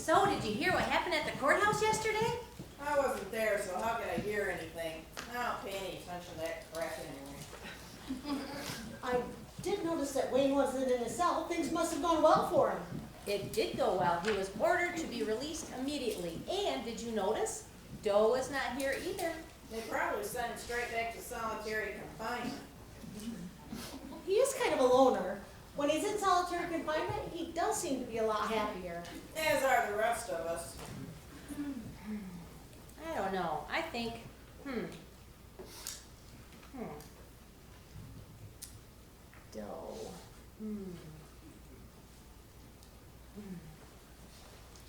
So, did you hear what happened at the courthouse yesterday? I wasn't there, so how could I hear anything? I don't pay any attention to that crap anyway. I did notice that Wayne wasn't in his cell. Things must have gone well for him. It did go well. He was ordered to be released immediately. And did you notice? Doe is not here either. They probably sent him straight back to solitary confinement. He is kind of a loner. When he's in solitary confinement, he does seem to be a lot happier. As are the rest of us. I don't know. I think, Doe.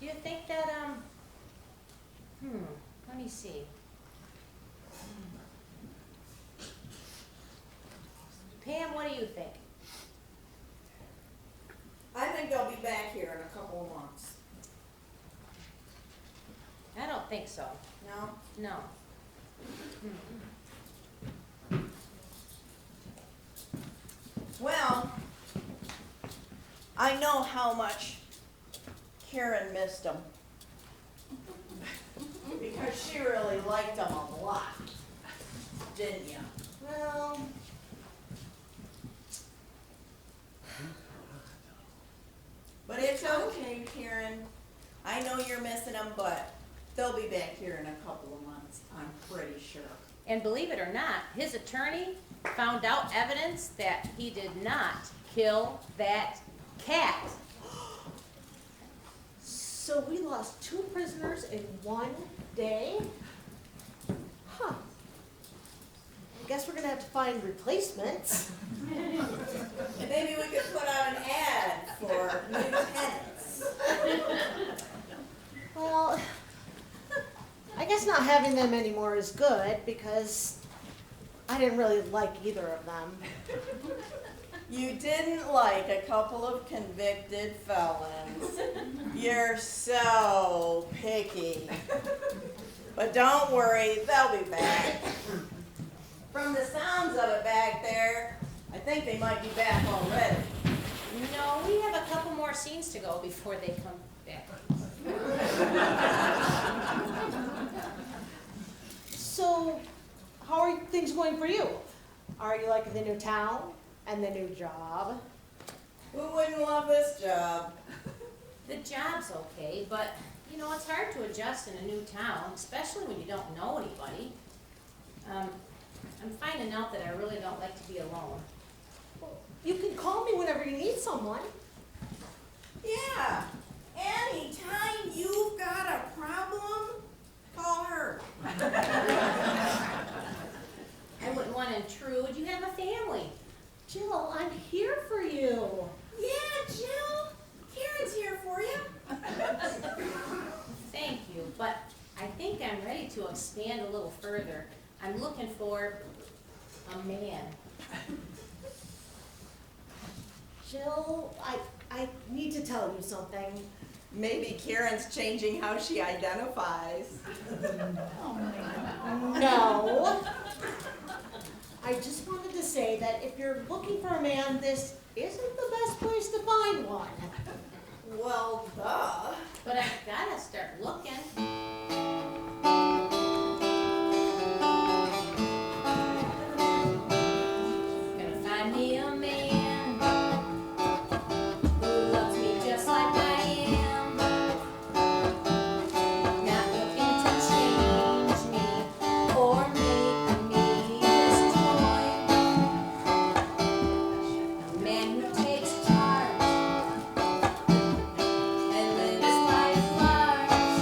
Do you think that, let me see. Pam, what do you think? I think they'll be back here in a couple of months. I don't think so. No? No. Well, I know how much Karen missed him. Because she really liked him a lot. Didn't you? Well, But it's okay, Karen. I know you're missing them, but they'll be back here in a couple of months, I'm pretty sure. And believe it or not, his attorney found out evidence that he did not kill that cat. so we lost 2 prisoners in one day? Huh. I guess we're gonna have to find replacements. Maybe we could put out an ad for new tenants. Well, I guess not having them anymore is good because I didn't really like either of them. You didn't like a couple of convicted felons. You're so picky. But don't worry, they'll be back. From the sounds of it back there, I think they might be back already. No, we have a couple more scenes to go before they come back. So, how are things going for you? Are you liking the new town and the new job? Who wouldn't love this job? The job's okay, but, you know, it's hard to adjust in a new town, especially when you don't know anybody. I'm finding out that I really don't like to be alone. You can call me whenever you need someone. Yeah, anytime you've got a problem, call her. I wouldn't want to intrude. You have a family. Jill, I'm here for you. Yeah, Jill, Karen's here for you. Thank you, but I think I'm ready to expand a little further. I'm looking for a man. Jill, I need to tell you something. Maybe Karen's changing how she identifies. No. I just wanted to say that if you're looking for a man, this isn't the best place to find one. Well, duh. But I've got to start looking. Gonna find me a man who loves me just like I am. Not looking to change me or make me his toy. A man who takes charge and lives life large.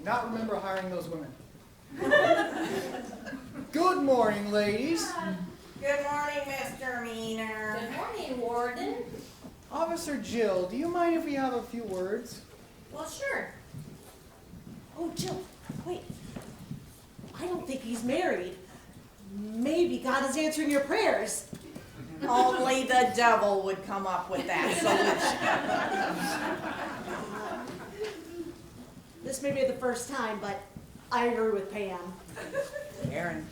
not remember hiring those women. Good morning, ladies. Good morning, Mr. Meaner. Good morning, Warden. Officer Jill, do you mind if we have a few words? Well, sure. Oh, Jill, wait. I don't think he's married. Maybe God is answering your prayers. Only the devil would come up with that solution. This may be the first time, but I agree with Pam. Aaron.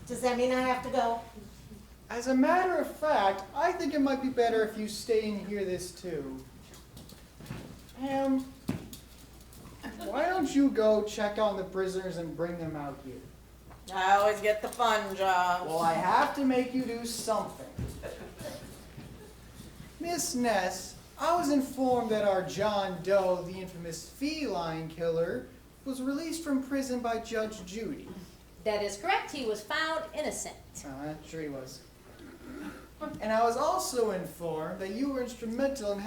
Does that mean I have to go? As a matter of fact, I think it might be better if you stay and hear this too. Pam, why don't you go check on the prisoners and bring them out here? I always get the fun job. Well, I have to make you do something. Miss Ness, I was informed that our John Doe, the infamous feline killer, was released from prison by Judge Judy. That is correct. He was found innocent. Sure he was. And I was also informed that you were instrumental in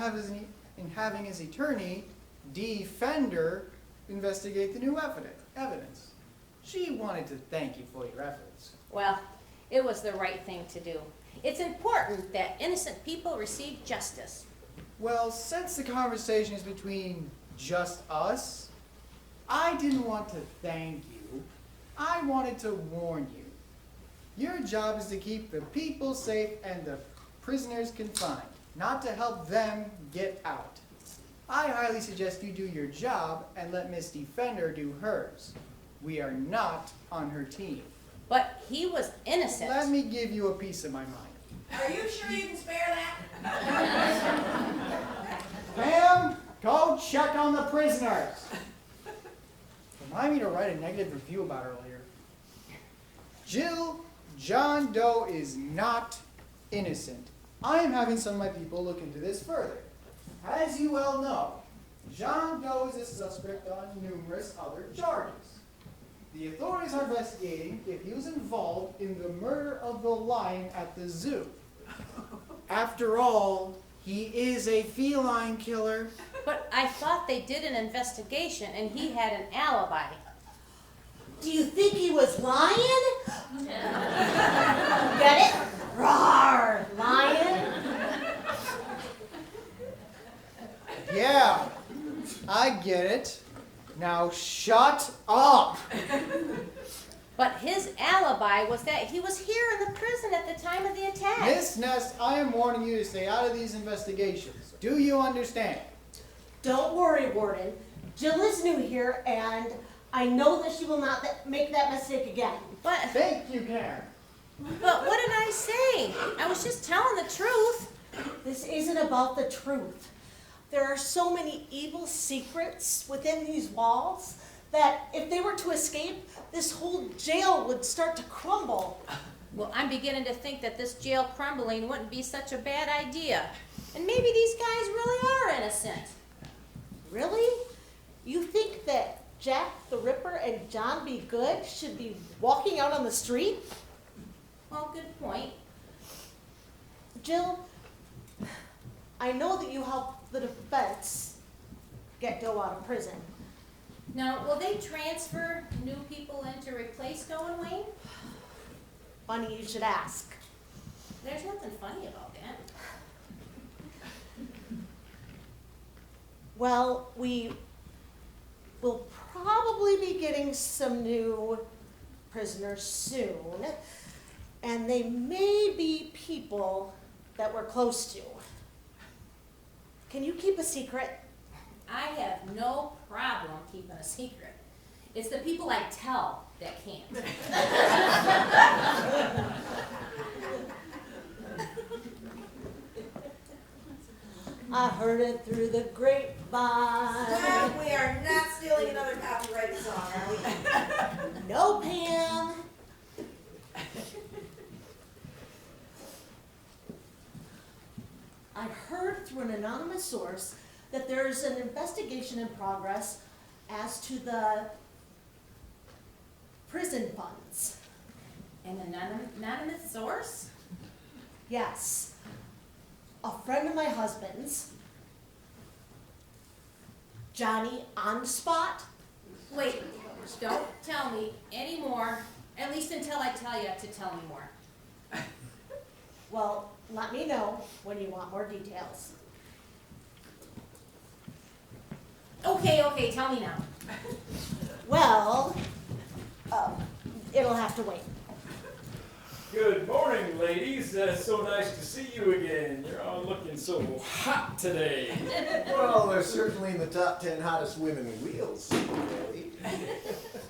having his attorney, Defender, investigate the new evidence. She wanted to thank you for your efforts. Well, it was the right thing to do. It's important that innocent people receive justice. Well, since the conversation is between just us, I didn't want to thank you. I wanted to warn you. Your job is to keep the people safe and the prisoners confined, not to help them get out. I highly suggest you do your job and let Miss Defender do hers. We are not on her team. But he was innocent. Let me give you a piece of my mind. Are you sure you can spare that? Pam, go check on the prisoners. Remind me to write a negative review about her later. Jill, John Doe is not innocent. I am having some of my people look into this further. As you well know, John Doe is a suspect on numerous other charges. The authorities are investigating if he was involved in the murder of the lion at the zoo. After all, he is a feline killer. But I thought they did an investigation and he had an alibi. Do you think he was lying? Get it? Rawr, lion. Yeah, I get it. Now shut up. But his alibi was that he was here in the prison at the time of the attack. Miss Ness, I am warning you to stay out of these investigations. Do you understand? Don't worry, Warden. Jill is new here, and I know that she will not make that mistake again. But Thank you, Karen. what did I say? I was just telling the truth. This isn't about the truth. There are so many evil secrets within these walls that if they were to escape, this whole jail would start to crumble. Well, I'm beginning to think that this jail crumbling wouldn't be such a bad idea. And maybe these guys really are innocent. Really? You think that Jack the Ripper and John B. Good should be walking out on the street? Well, good point. Jill, I know that you helped the defense get Doe out of prison. Now, will they transfer new people in to replace Doe and Wayne? Funny you should ask. There's nothing funny about that. Well, we will probably be getting some new prisoners soon, and they may be people that we're close to. Can you keep a secret? I have no problem keeping a secret. It's the people I tell that can't. I heard it through the grapevine. Well, we are not stealing another copyrighted song, are we? No, Pam. I heard through an anonymous source that there's an investigation in progress as to the prison funds. An anonymous source? Yes. A friend of my husband's, Johnny on the spot? Wait, don't tell me any more, at least until I tell you to tell me more. Well, let me know when you want more details. Okay, tell me now. Well, it'll have to wait. Good morning, ladies. So nice to see you again. You're all looking so hot today. Well, they're certainly in the top 10 hottest women wheels, really.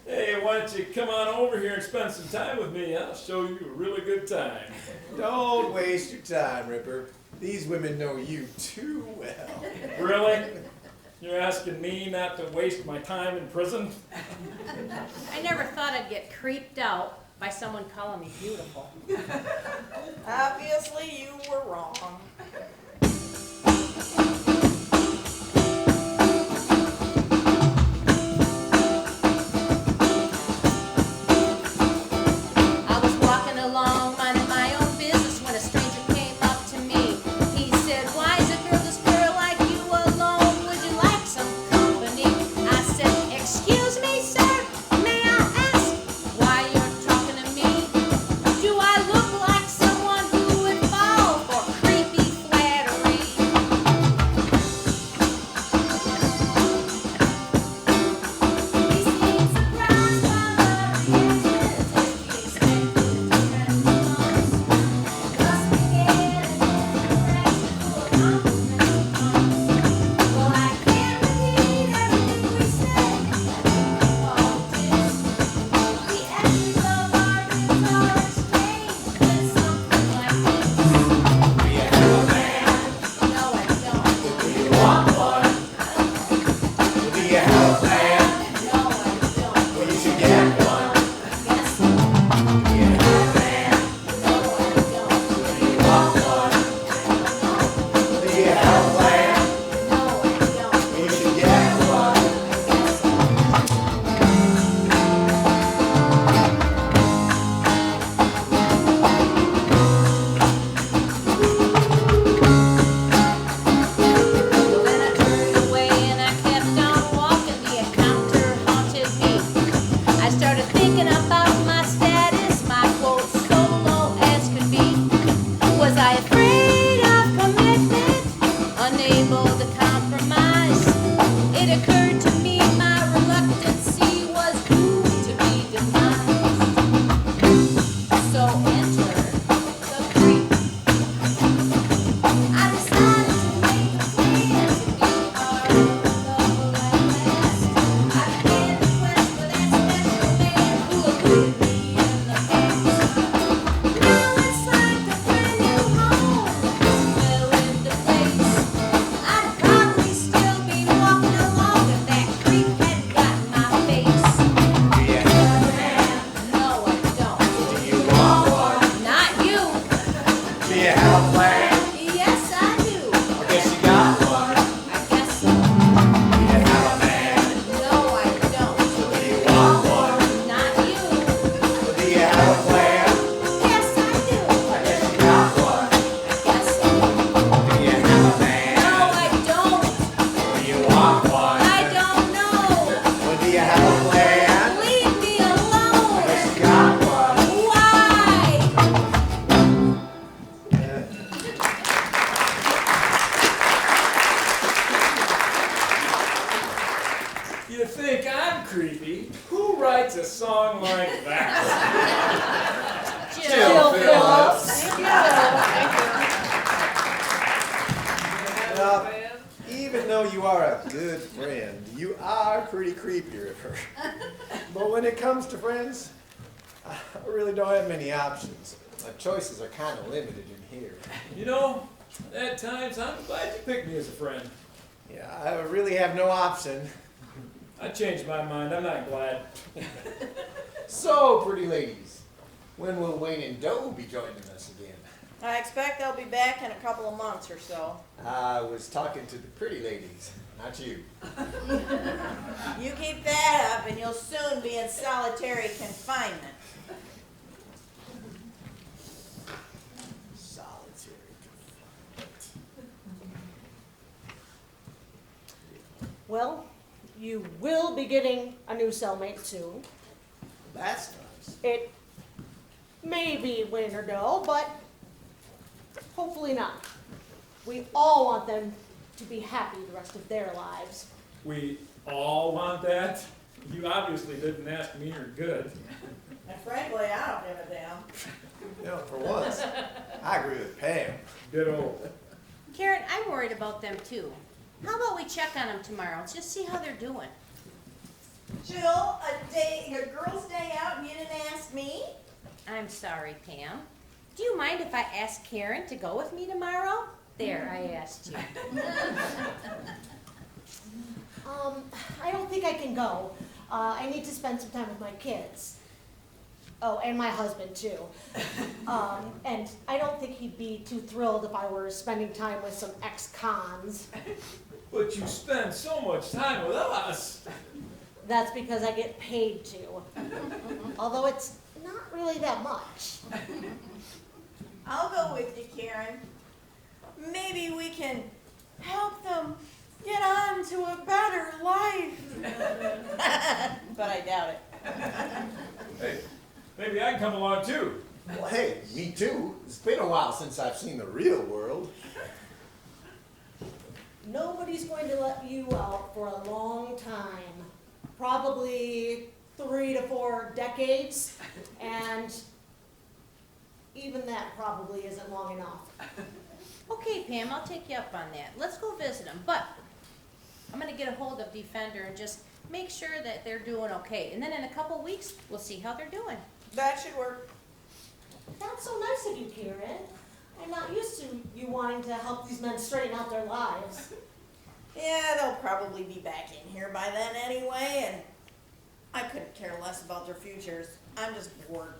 Hey, why don't you come on over here and spend some time with me? I'll show you a really good time. Don't waste your time, Ripper. These women know you too well. Really? You're asking me not to waste my time in prison? I never thought I'd get creeped out by someone calling me beautiful. Obviously, you were wrong. I was walking along, minding my own business, when a stranger came up to me. He said, "Why is a girl's girl like you alone? Would you like some company?" I said, "Excuse me, sir, may I ask why you're talking to me? Do I look like someone who would fall for creepy flattery?" He seemed surprised by my reactions, as he expected different response. Must be getting interaction full of compliments at once. Well, I can't repeat everything we said. Politics. The edges of our guitar exchange went something like this. Do you have a man? No, I don't. Do you want one? Do you have a plan? No, I don't. Well, you should get one. Yes, do Do you have a man? no, I don't. Do you want one? Do you have a plan? No, I don't. Well, you should get one. Yes, well, then I turned away and I kept on walking. The encounter haunted me. I started thinking about my status, my quote, so low as could be. Was I afraid of commitment, unable to compromise? It occurred to me my reluctancy was doomed to be demised. So enter the creep. I decided to make a plan to be part of the couple at last. I began to quest for that special man who eluded me in the past. Now it's like a brand new home fell into place. I'd probably still be walking along if that creep had gotten my face. Do you have a man? No, I don't. Do you want one? Not you. Do you have a plan? Yes, I do. I guess you got one. I guess so. Do you have a man? No, I don't. Do you want one? Not you. Well, do you have a plan? Yes, I do. I guess you got one. I guess so. Do you have a man? No, I don't. Do you want one? I don't know. Well, do you have a plan? Leave me I alone. guess you got one. Why? You think I'm creepy? Who writes a song like that? Jill Phillips. Well, even though you are a good friend, you are pretty creepy, Ripper. But when it comes to friends, I really don't have many options. My choices are kind of limited in here. You know, at times I'm glad you picked me as a friend. Yeah, I really have no option. I changed my mind. I'm not glad. So, pretty ladies, when will Wayne and Doe be joining us again? I expect they'll be back in a couple of months or so. I was talking to the pretty ladies, not you. You keep that up and you'll soon be in solitary confinement. Solitary confinement. Well, You will be getting a new cellmate soon. That's nice. It may be winter though, but hopefully not. We all want them to be happy the rest of their lives. We all want that? You obviously didn't ask me or good. And frankly, I don't give a damn. You know, for once, I agree with Pam. Ditto. Karen, I'm worried about them too. How about we check on them tomorrow, just see how they're doing? Jill, your girl's day out and you didn't ask me? I'm sorry, Pam. Do you mind if I ask Karen to go with me tomorrow? There, I asked you. I don't think I can go. I need to spend some time with my kids. Oh, and my husband too. And I don't think he'd be too thrilled if I were spending time with some ex-cons. But you spend so much time with us. That's because I get paid to. Although it's not really that much. I'll go with you, Karen. Maybe we can help them get on to a better life. But I doubt it. Hey, maybe I can come along too. Well, hey, me too. It's been a while since I've seen the real world. Nobody's going to let you out for a long time. Probably 3 to 4 decades. And even that probably isn't long enough. Okay, Pam, I'll take you up on that. Let's go visit them, but I'm gonna get a hold of Defender and just make sure that they're doing okay. And then in a couple weeks, we'll see how they're doing. That should work. That's so nice of you, Karen. I'm not used to you wanting to help these men straighten out their lives. Yeah, they'll probably be back in here by then anyway, and I couldn't care less about their futures. I'm just bored.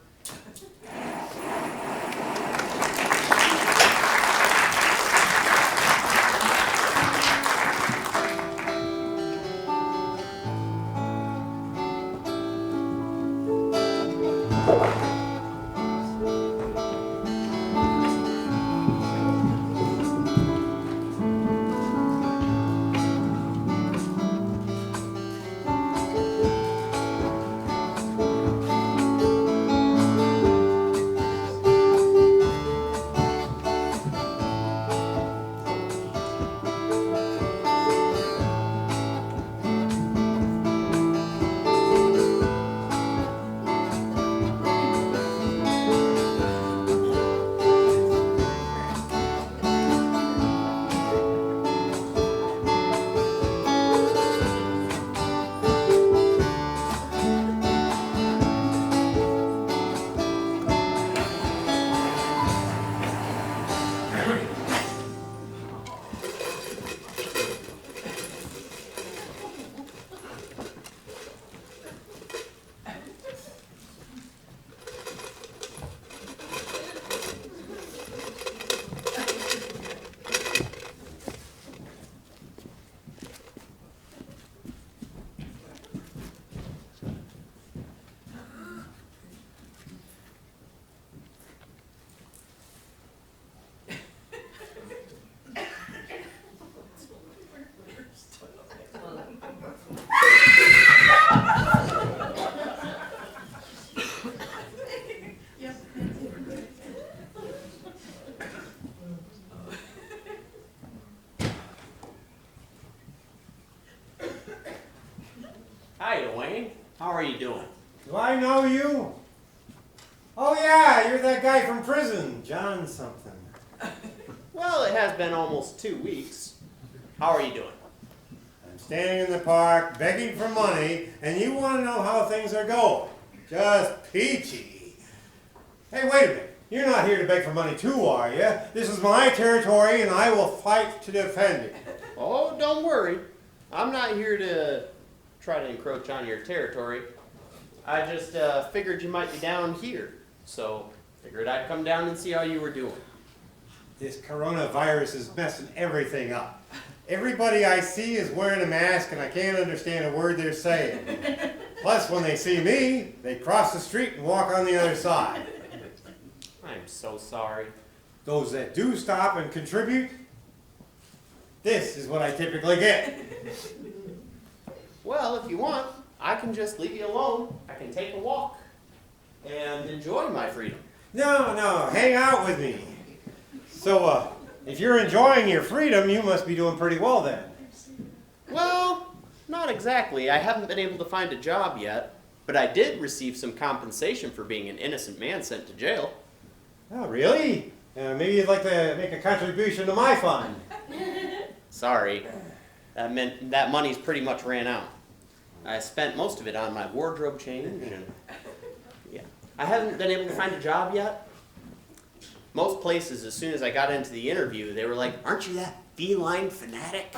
Hi, Dwayne. How are you doing? Do I know you? Oh yeah, you're that guy from prison, John something. Well, it has been almost 2 weeks. How are you doing? I'm standing in the park begging for money, and you want to know how things are going. Just peachy. Hey, wait a minute. You're not here to beg for money too, are you? This is my territory, and I will fight to defend it. Oh, don't worry. I'm not here to try to encroach on your territory. I just figured you might be down here, so figured I'd come down and see how you were doing. This coronavirus is messing everything up. Everybody I see is wearing a mask, and I can't understand a word they're saying. Plus, when they see me, they cross the street and walk on the other side. I'm so sorry. Those that do stop and contribute, this is what I typically get. Well, if you want, I can just leave you alone. I can take a walk and enjoy my freedom. No, hang out with me. So, if you're enjoying your freedom, you must be doing pretty well then. Well, not exactly. I haven't been able to find a job yet, but I did receive some compensation for being an innocent man sent to jail. Oh, really? Maybe you'd like to make a contribution to my fund. Sorry. That meant that money's pretty much ran out. I spent most of it on my wardrobe change and yeah. I haven't been able to find a job yet. Most places, as soon as I got into the interview, they were like, "Aren't you that feline fanatic?"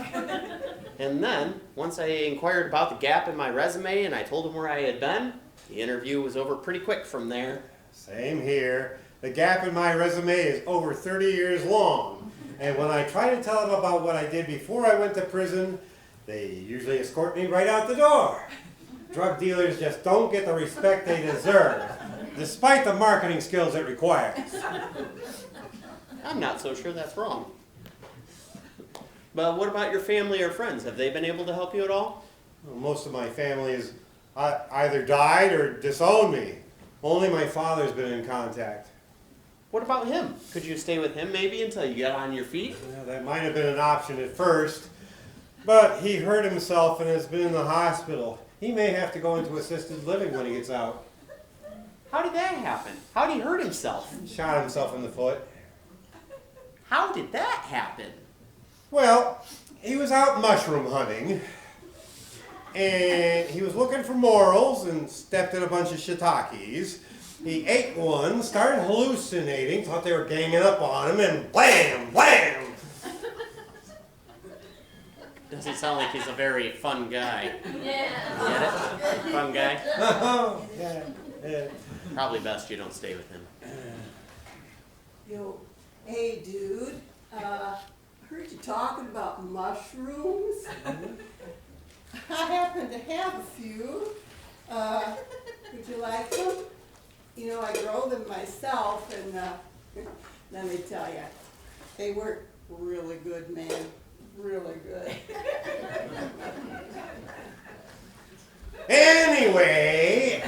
And then, once I inquired about the gap in my resume and I told them where I had been, the interview was over pretty quick from there. Same here. The gap in my resume is over 30 years long. And when I try to tell them about what I did before I went to prison, they usually escort me right out the door. Drug dealers just don't get the respect they deserve, despite the marketing skills it requires. I'm not so sure that's wrong. But what about your family or friends? Have they been able to help you at all? Well, most of my family has either died or disowned me. Only my father's been in contact. What about him? Could you stay with him maybe until you get on your feet? Well, that might have been an option at first, but he hurt himself and has been in the hospital. He may have to go into assisted living when he gets out. How did that happen? How did he hurt himself? Shot himself in the foot. How did that happen? Well, he was out mushroom hunting, and he was looking for morels and stepped in a bunch of shiitakes. He ate one, started hallucinating, thought they were ganging up on him, and blam, blam! Doesn't sound like he's a very fun guy. Yeah. Get it? Fun guy? Oh, yeah. Probably best you don't stay with him. Yo, hey dude, heard you talking about mushrooms. I happen to have a few. Would you like them? You know, I grow them myself, and let me tell you, they work really good, man. Really good. Anyway,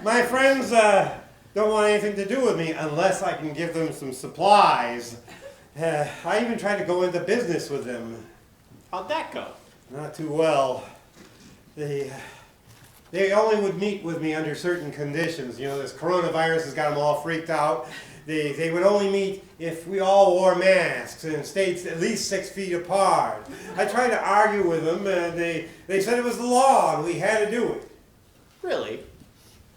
my friends don't want anything to do with me unless I can give them some supplies. I even tried to go into business with them. How'd that go? Not too well. They only would meet with me under certain conditions. You know, this coronavirus has got them all freaked out. They would only meet if we all wore masks and stayed at least 6 feet apart. I tried to argue with them, and they said it was the law and we had to do it. Really?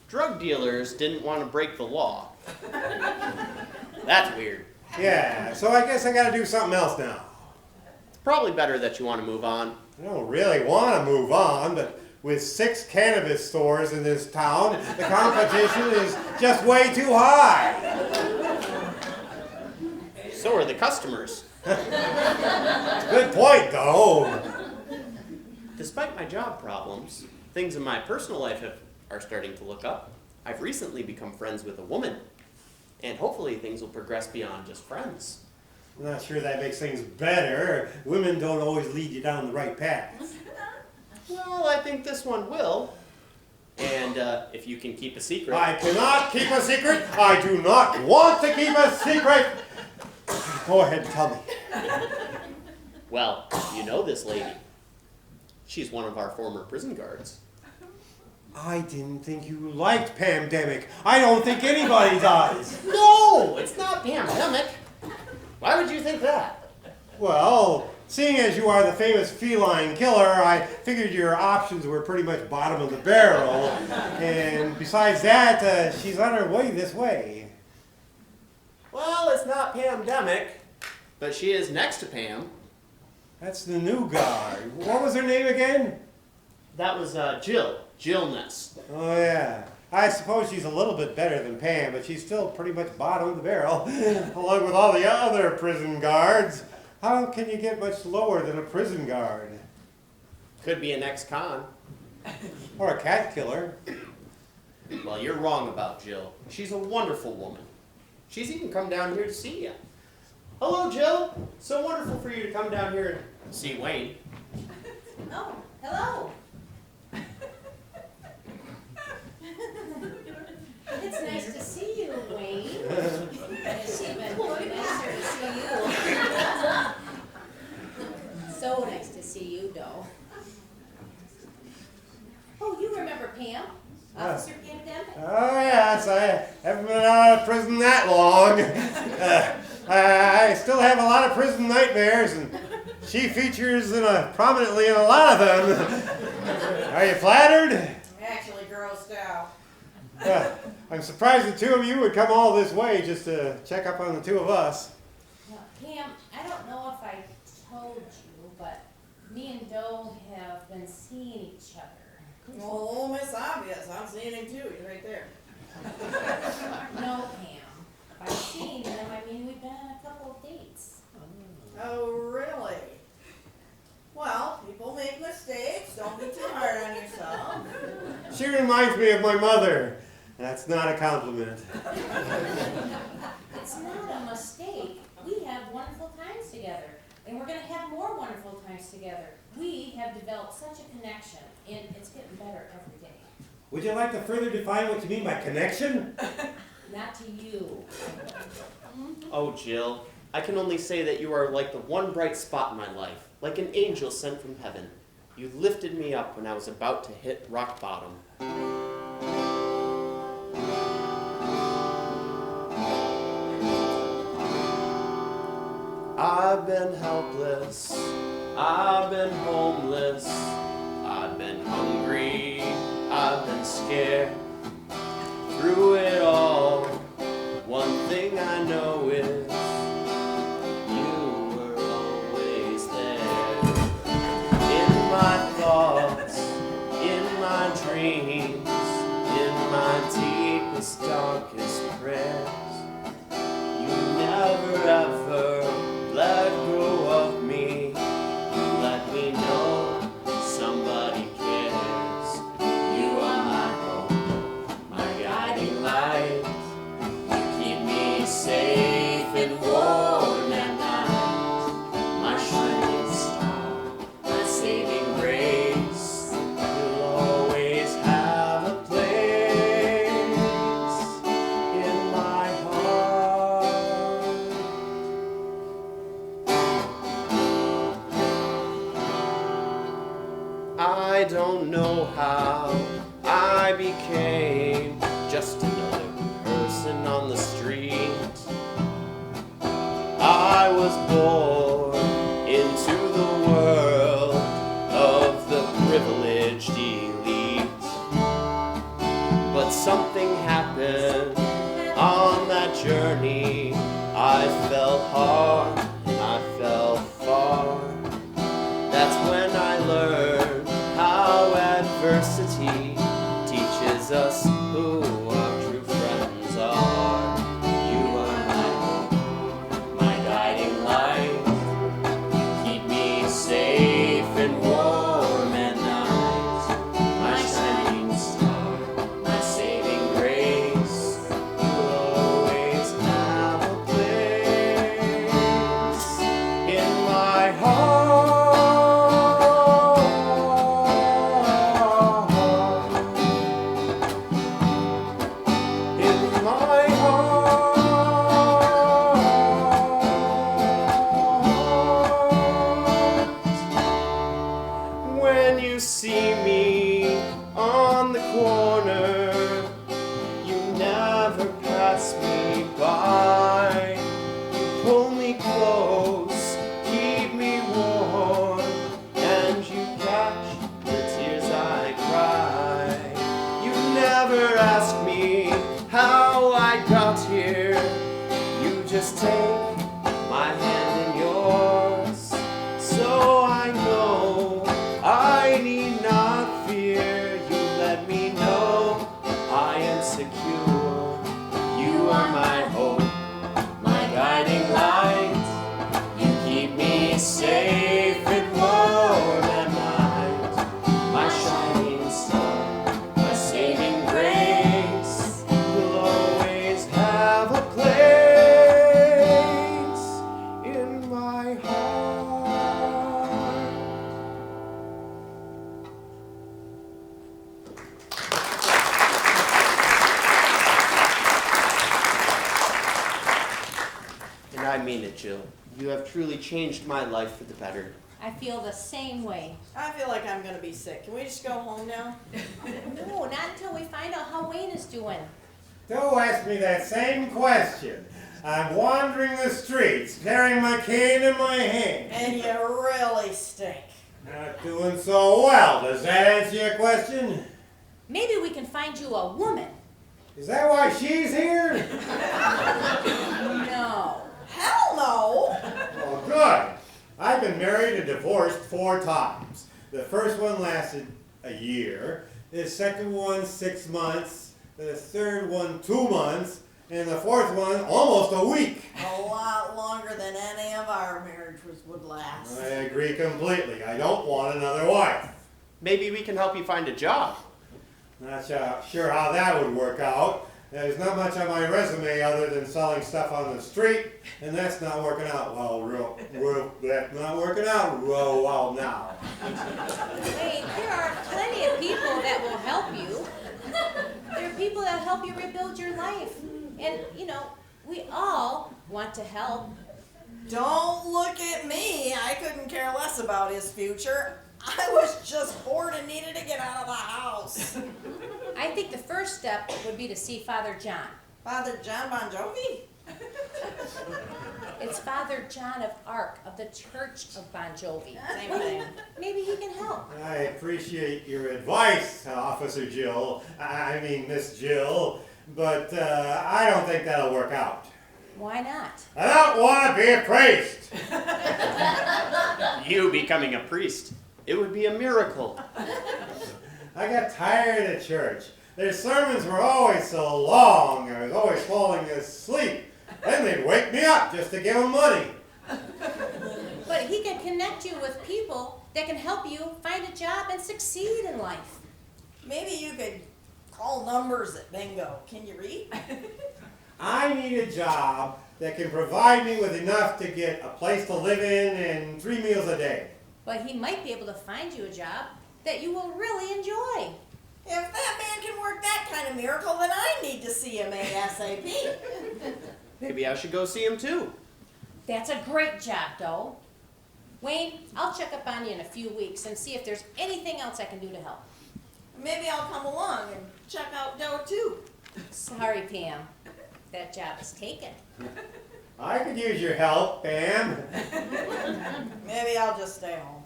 Drug dealers didn't want to break the law. That's weird. Yeah, so I guess I gotta do something else now. It's probably better that you want to move on. I don't really want to move on, but with 6 cannabis stores in this town, the competition is just way too high. So are the customers. Good point, though. Despite my job problems, things in my personal life are starting to look up. I've recently become friends with a woman, and hopefully things will progress beyond just friends. I'm not sure that makes things better. Women don't always lead you down the right path. Well, I think this one will. And if you can keep a secret. I cannot keep a secret. I do not want to keep a secret. Go ahead and tell me. Well, you know this lady. She's one of our former prison guards. I didn't think you liked pandemic. I don't think anybody does. No, it's not pandemic. Why would you think that? Well, seeing as you are the famous feline killer, I figured your options were pretty much bottom of the barrel. And besides that, she's on her way this way. Well, it's not pandemic, but she is next to Pam. That's the new guard. What was her name again? That was Jill. Jillness. Oh, yeah. I suppose she's a little bit better than Pam, but she's still pretty much bottom of the barrel, along with all the other prison guards. How can you get much lower than a prison guard? Could be an ex-con. Or a cat killer. Well, you're wrong about Jill. She's a wonderful woman. She's even come down here to see you. Hello, Jill. So wonderful for you to come down here and see Wayne. Oh, hello. It's nice to see you, Wayne. It's even nicer to see you. So nice to see you, Doe. Oh, you remember Pam? Officer Pam Dempet? Oh, yes, I haven't been out of prison that long. I still have a lot of prison nightmares, and she features prominently in a lot of them. Are you flattered? Actually grossed out. I'm surprised the two of you would come all this way just to check up on the two of us. Now, Pam, I don't know if I told you, but me and Doe have been seeing each other. Oh, Miss Obvious, I'm seeing him too, he's right there. No, Pam. By seeing them, I mean we've been on a couple of dates. Oh, really? Well, people make mistakes, don't be too hard on yourself. She reminds me of my mother. That's not a compliment. It's not a mistake. We have wonderful times together, and we're going to have more wonderful times together. We have developed such a connection, and it's getting better every day. Would you like to further define what you mean by connection? Not to you. Oh, Jill, I can only say that you are like the one bright spot in my life, like an angel sent from heaven. You lifted me up when I was about to hit rock bottom. I've been helpless, I've been homeless, I've been hungry, I've been scared. Through it all, one thing I know is you were always there. In my thoughts, in my dreams, in my deepest, darkest prayers, you never ever let go of me. You let me know somebody cares. You are my hope, my guiding light. You keep me safe and warm at night. My shining star, my saving grace. You'll always have a place in my heart. I don't know how I became just another person on the street. I was born into the world of the privileged elite. But something happened on that journey. I fell hard and I fell far. That's when I learned how adversity teaches us who our true friends are. You are my hope, my guiding light. You keep me safe and warm at night. My shining star, my saving grace. You'll always have a place in my heart. Jill. You have truly changed my life for the better. I feel the same way. I feel like I'm gonna be sick. Can we just go home now? No, not until we find out how Wayne is doing. Don't ask me that same question. I'm wandering the streets, carrying my cane in my hand. And you really stink. Not doing so well. Does that answer your question? Maybe we can find you a woman. Is that why she's here? No. Hell no! Oh, good. I've been married and divorced 4 times. The first one lasted a year, the second one 6 months, the third one 2 months, and the fourth one almost a week. A lot longer than any of our marriages would last. I agree completely. I don't want another wife. Maybe we can help you find a job. Not sure how that would work out. There's not much on my resume other than selling stuff on the street, and that's not working out that's not working out real well now. Wayne, there are plenty of people that will help you. There are people that help you rebuild your life. And, you know, we all want to help. Don't look at me. I couldn't care less about his future. I was just bored and needed to get out of the house. I think the first step would be to see Father John. Father John Bon Jovi? It's Father John of Arc of the Church of Bon Jovi. Same thing. Maybe he can help. I appreciate your advice, Officer Jill. I mean, Miss Jill. But I don't think that'll work out. Why not? I don't want to be a priest. You becoming a priest. It would be a miracle. I got tired of church. Their sermons were always so long. I was always falling asleep. Then they'd wake me up just to give them money. But he can connect you with people that can help you find a job and succeed in life. Maybe you could call numbers at bingo. Can you read? I need a job that can provide me with enough to get a place to live in and 3 meals a day. But he might be able to find you a job that you will really enjoy. If that man can work that kind of miracle, then I need to see him ASAP. Maybe I should go see him too. That's a great job, Doe. Wayne, I'll check up on you in a few weeks and see if there's anything else I can do to help. Maybe I'll come along and check out Doe too. Sorry, Pam. That job is taken. I could use your help, Pam. Maybe I'll just stay home.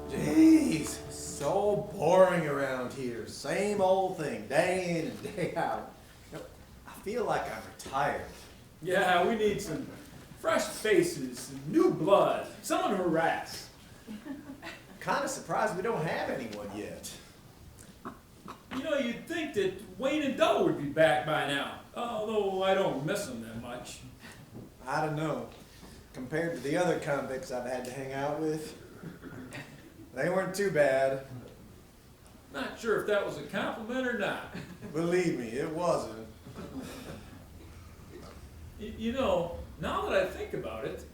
Jeez, so boring around here. Same old thing, day in and day out. You know, I feel like I'm retired. Yeah, we need some fresh faces, some new blood, someone to harass. Kind of surprised we don't have anyone yet. You know, you'd think that Wayne and Doe would be back by now, although I don't miss them that much. I don't know. Compared to the other convicts I've had to hang out with, they weren't too bad. Not sure if that was a compliment or not. Believe me, it wasn't. You know, now that I think about it,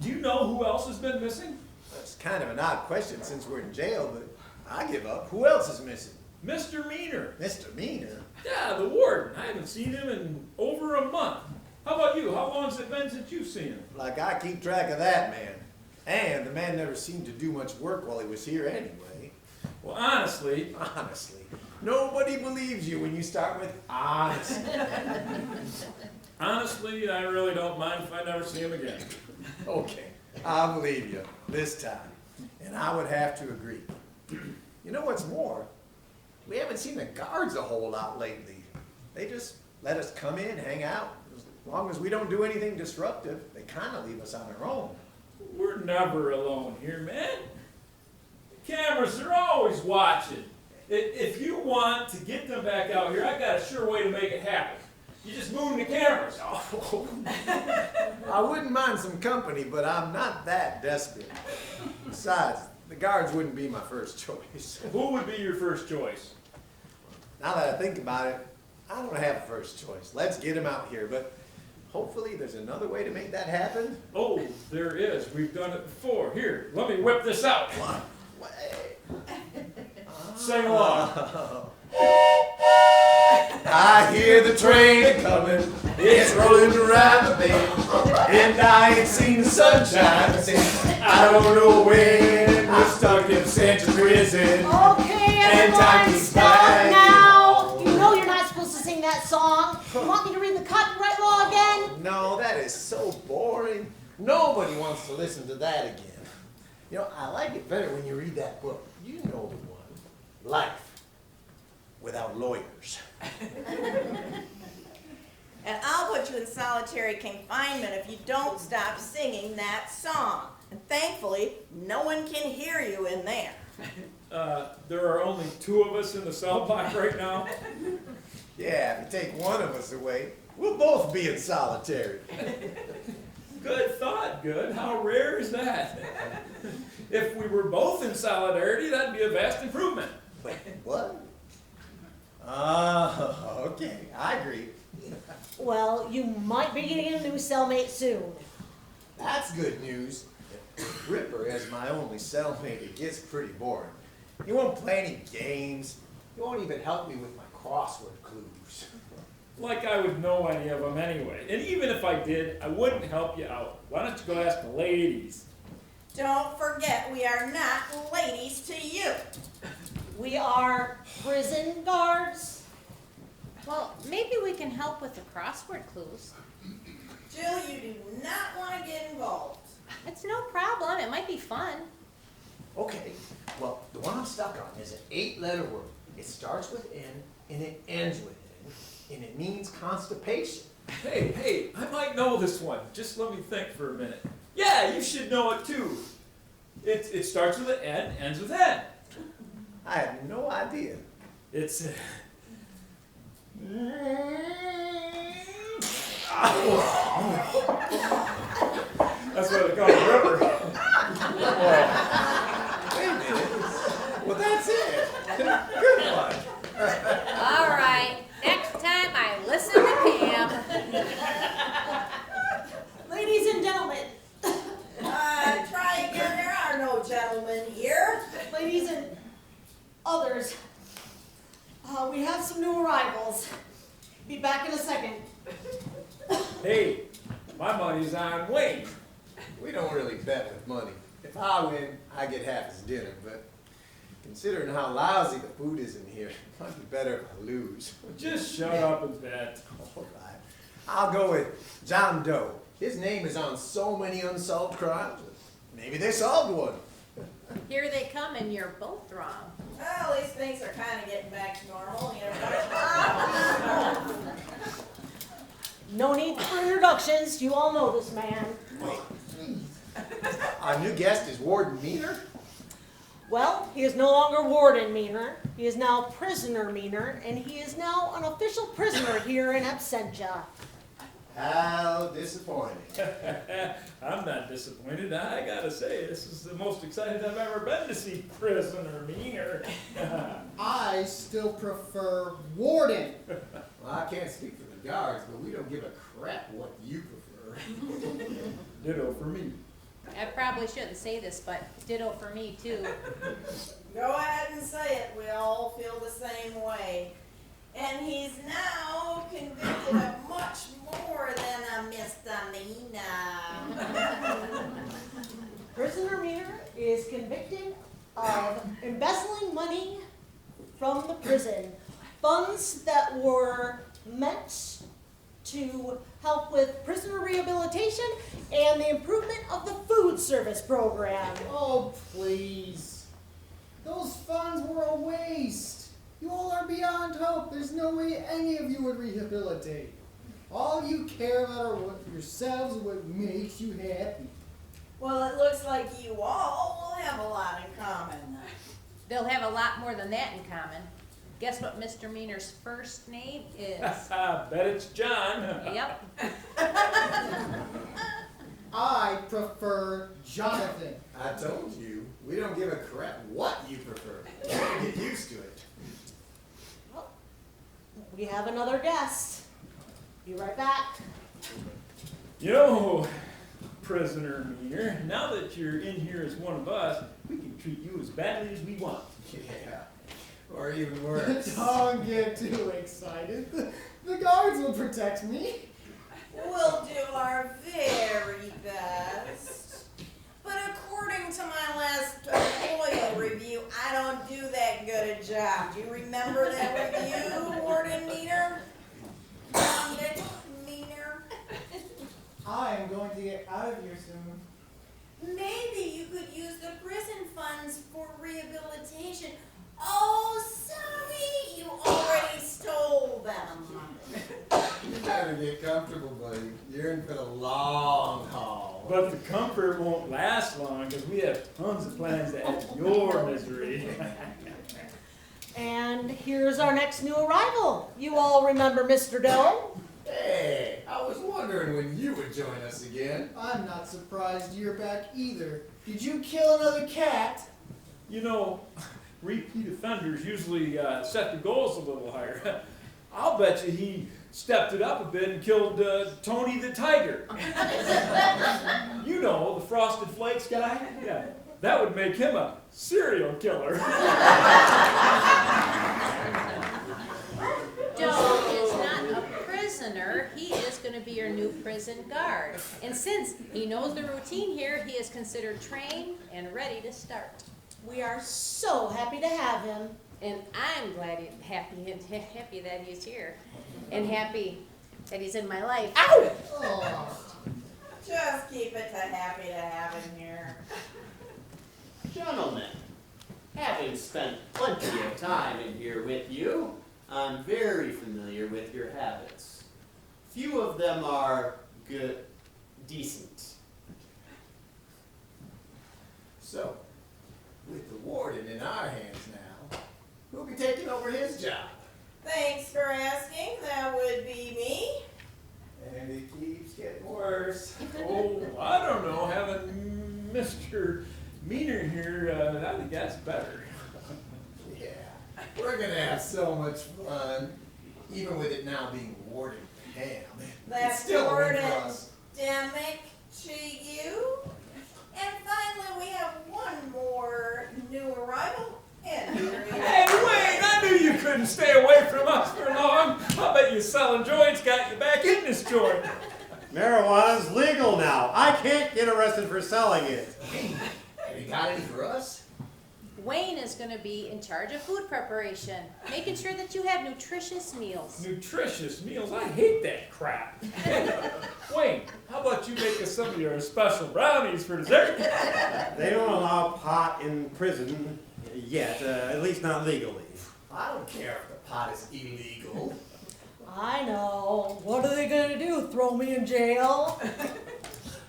do you know who else has been missing? That's kind of an odd question since we're in jail, but I give up. Who else is missing? Mr. Meaner. Mr. Meaner? Yeah, the warden. I haven't seen him in over a month. How about you? How long has it been since you've seen him? Like I keep track of that man. And the man never seemed to do much work while he was here anyway. Well, honestly, Nobody believes you when you start with honestly. honestly, I really don't mind if I never see him again. Okay, I believe you this time. And I would have to agree. You know what's more? We haven't seen the guards a whole lot lately. They just let us come in, hang out. As long as we don't do anything disruptive, they kind of leave us on our own. We're never alone here, man. The cameras are always watching. If you want to get them back out here, I got a sure way to make it happen. You just move the cameras. I wouldn't mind some company, but I'm not that desperate. Besides, the guards wouldn't be my first choice. Who would be your first choice? Now that I think about it, I don't have a first choice. Let's get him out here, but hopefully there's another way to make that happen. Oh, there is. We've done it before. Here, let me whip this out. What? Sing along. I hear the train coming, it's rolling around the bend, and I ain't seen the sunshine since I don't know when. We're stuck in Central Prison. Okay, And time everyone, keeps stop flying. now. You know you're not supposed to sing that song. You want me to read the copyright law again? No, that is so boring. Nobody wants to listen to that again. You know, I like it better when you read that book. You know the one, Life Without Lawyers. And I'll put you in solitary confinement if you don't stop singing that song. And thankfully, no one can hear you in there. There are only 2 of us in the cell block right now. Yeah, if you take one of us away, we'll both be in solitary. Good thought, good. How rare is that? If we were both in solidarity, that'd be a vast improvement. Wait, what? Oh, okay, I agree. Well, you might be getting a new cellmate soon. That's good news. Ripper as my only cellmate, it gets pretty boring. He won't play any games. He won't even help me with my crossword clues. Like I would know any of them anyway. And even if I did, I wouldn't help you out. Why don't you go ask the ladies? Don't forget, we are not ladies to you. We are prison guards. Well, maybe we can help with the crossword clues. Jill, you do not want to get involved. It's no problem. It might be fun. Okay, well, the one I'm stuck on is an 8-letter word. It starts with N and it ends with N, and it means constipation. Hey, I might know this one. Just let me think for a minute. Yeah, you should know it too. It starts with an N, ends with N. I had no idea. It's that's what they call a ripper. Wait a minute. Well, that's it. Good one. All right. Next time I listen to Pam. Ladies and gentlemen, Try again, there are no gentlemen here. ladies and others, we have some new arrivals. Be back in a second. Hey, my money's on Wayne. We don't really bet with money. If I win, I get half his dinner, but considering how lousy the food is in here, it might be better if I lose. Just shut up and bet. All right. I'll go with John Doe. His name is on so many unsolved crimes. Maybe they solved one. Here they come, and you're both wrong. Well, these things are kind of getting back to normal, you know. No need for introductions. You all know this man. Wait, please. Our new guest is Warden Meaner. Well, he is no longer Warden Meaner. He is now Prisoner Meaner, and he is now an official prisoner here in absentia. How disappointing. I'm not disappointed. I gotta say, this is the most excited I've ever been to see Prisoner Meaner. I still prefer Warden. Well, I can't speak for the guards, but we don't give a crap what you prefer. Ditto for me. I probably shouldn't say this, but ditto for me, too. Go ahead and say it. We all feel the same way. And he's now convicted of much more than a misdemeanor. Prisoner Meaner is convicted of embezzling money from the prison. Funds that were meant to help with prisoner rehabilitation and the improvement of the food service program. Oh, please. Those funds were a waste. You all are beyond hope. There's no way any of you would rehabilitate. All you care about are what yourselves and what makes you happy. Well, it looks like you all will have a lot in common. They'll have a lot more than that in common. Guess what Mr. Meaner's first name is? Bet it's John. Yep. I prefer Jonathan. I told you, we don't give a crap what you prefer. Get used to it. Well, we have another guest. Be right back. You know, prisoner Meaner, now that you're in here as one of us, we can treat you as badly as we want. Yeah, or even worse. Don't get too excited. The guards will protect me. We'll do our very best. But according to my last employee review, I don't do that good a job. Do you remember that review, Warden Meaner? Meaner? I am going to get out of here soon. Maybe you could use the prison funds for rehabilitation. Oh, sorry, you already stole them. You better get comfortable, buddy. You're in for the long haul. But the comfort won't last long because we have tons of plans to add to your misery. And here's our next new arrival. You all remember Mr. Doe? Hey, I was wondering when you would join us again. I'm not surprised you're back either. Did you kill another cat? You know, repeat offenders usually set the goals a little higher. I'll bet you he stepped it up a bit and killed Tony the Tiger. You know, the Frosted Flakes guy? Yeah, that would make him a serial killer. Doe is not a prisoner. He is going to be your new prison guard. And since he knows the routine here, he is considered trained and ready to start. We are so happy to have him. And I'm glad happy that he's here. And happy that he's in my life. Ow! Oh. Just keep it to happy to have him here. Gentlemen, having spent plenty of time in here with you, I'm very familiar with your habits. Few of them are decent. So, with the warden in our hands now, who'll be taking over his job? Thanks for asking. That would be me. And it keeps getting worse. Oh, I don't know. Having Mr. Meaner here, I think that's better. Yeah, we're gonna have so much fun, even with it now being Warden Pam. That's It's still a win Warden for us. Demick to you. And finally, we have one more new arrival. And here he is. Hey, Wayne, I knew you couldn't stay away from us for long. I bet you selling joints got you back in this joint. Marijuana's legal now. I can't get arrested for selling it. Have you got any for us? Wayne is going to be in charge of food preparation, making sure that you have nutritious meals. Nutritious meals? I hate that crap. Wayne, how about you make us some of your special brownies for dessert? They don't allow pot in prison yet, at least not legally. I don't care if the pot is illegal. I know. What are they going to do? Throw me in jail?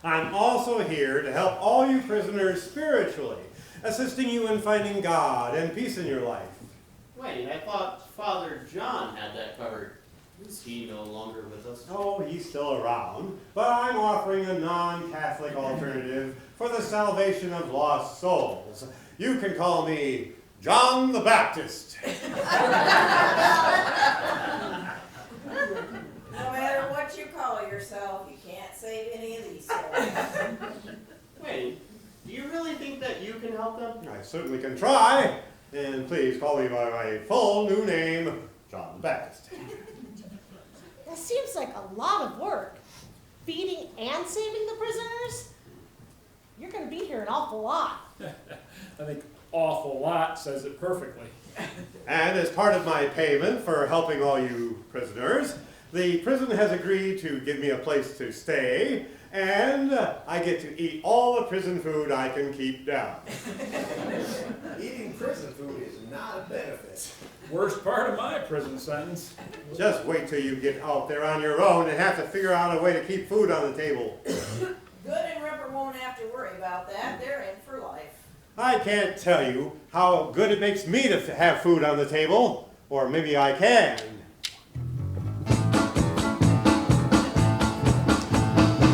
I'm also here to help all you prisoners spiritually, assisting you in finding God and peace in your life. Wait, I thought Father John had that covered. Is he no longer with us? Oh, he's still around, but I'm offering a non-Catholic alternative for the salvation of lost souls. You can call me John the Baptist. No matter what you call yourself, you can't save any of these souls. Wait, do you really think that you can help them? I certainly can try, and please call me by my full new name, John the Baptist. That seems like a lot of work. Feeding and saving the prisoners? You're going to be here an awful lot. I think awful lot says it perfectly. And as part of my payment for helping all you prisoners, the prison has agreed to give me a place to stay, and I get to eat all the prison food I can keep down. Eating prison food is not a benefit. Worst part of my prison sentence. Just wait till you get out there on your own and have to figure out a way to keep food on the table. Good and Ripper won't have to worry about that. They're in for life. I can't tell you how good it makes me to have food on the table. Or maybe I can.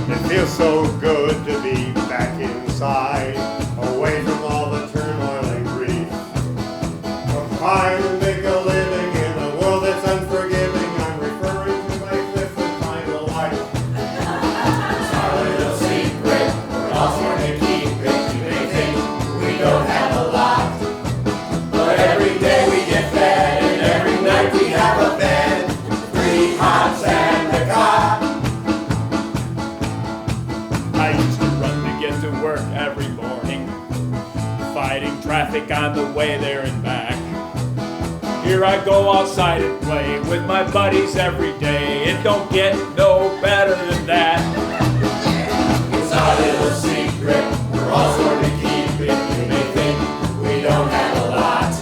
It feels so good to be back inside, away from all the turmoil and grief. From trying to make a living in a world that's unforgiving, I'm referring to my different kind of life. It's our little secret, we're all sworn to keep it. You may think we don't have a lot, but every day we get fed, and every night we have a bed, 3 hots and a cot. I used to run to get to work every morning, fighting traffic on the way there and back. Here I go outside and play with my buddies every day. It don't get no better than that. It's our little secret, we're all sworn to keep it. You may think we don't have a lot,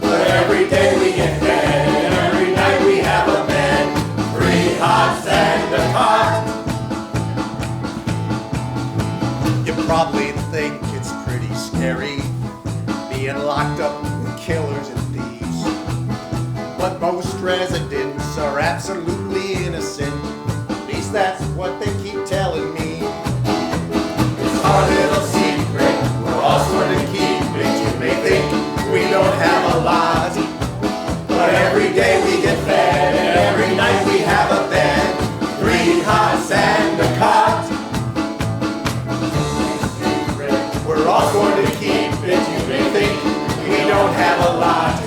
but every day we get fed, and every night we have a bed, 3 hots and a cot. You probably think it's pretty scary being locked up with killers and thieves. But most residents are absolutely innocent. At least that's what they keep telling me. It's our little secret, we're all sworn to keep it. You may think we don't have a lot, but every day we get fed, and every night we have a bed, 3 hots and a cot. We're all sworn to keep it. You may think we don't have a lot,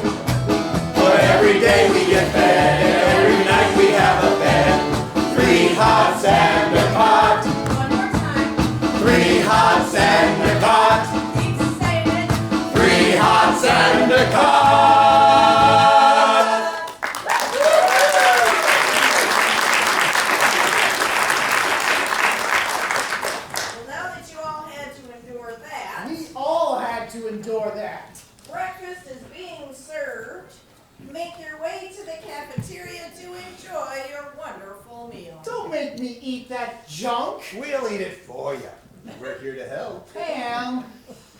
but every day we get fed, and every night we have a bed, 3 hots and a cot. One more time. 3 hots and a cot. Keep saying it. 3 hots and a cot. Well, now that you all had to endure that, We all had to endure that. breakfast is being served. Make your way to the cafeteria to enjoy your wonderful meal. Don't make me eat that junk. We'll eat it for you. We're here to help. Pam,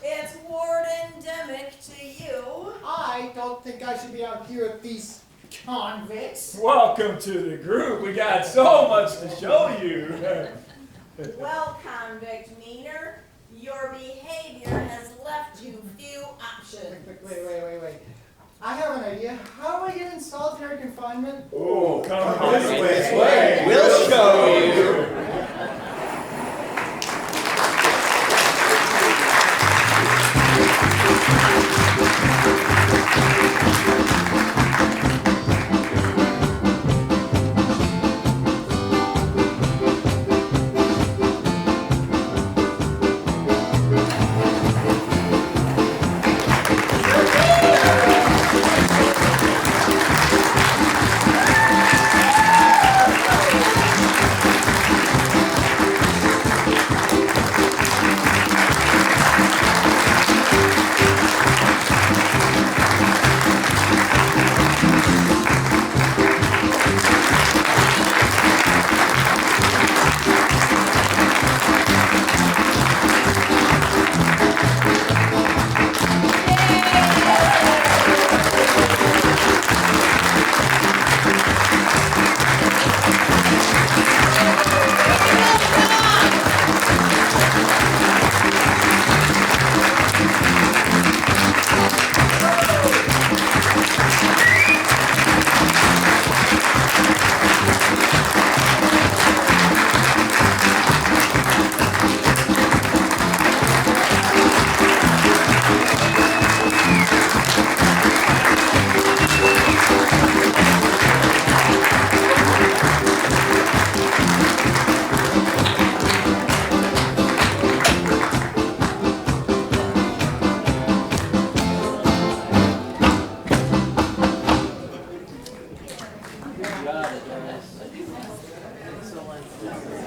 It's ward-endemic to you. I don't think I should be out here with these convicts. Welcome to the group. We got so much to show you. Well, convict Meaner, your behavior has left you few options. Wait. I have an idea. How do I get in solitary confinement? Oh, come This way. We'll show you. Excellent.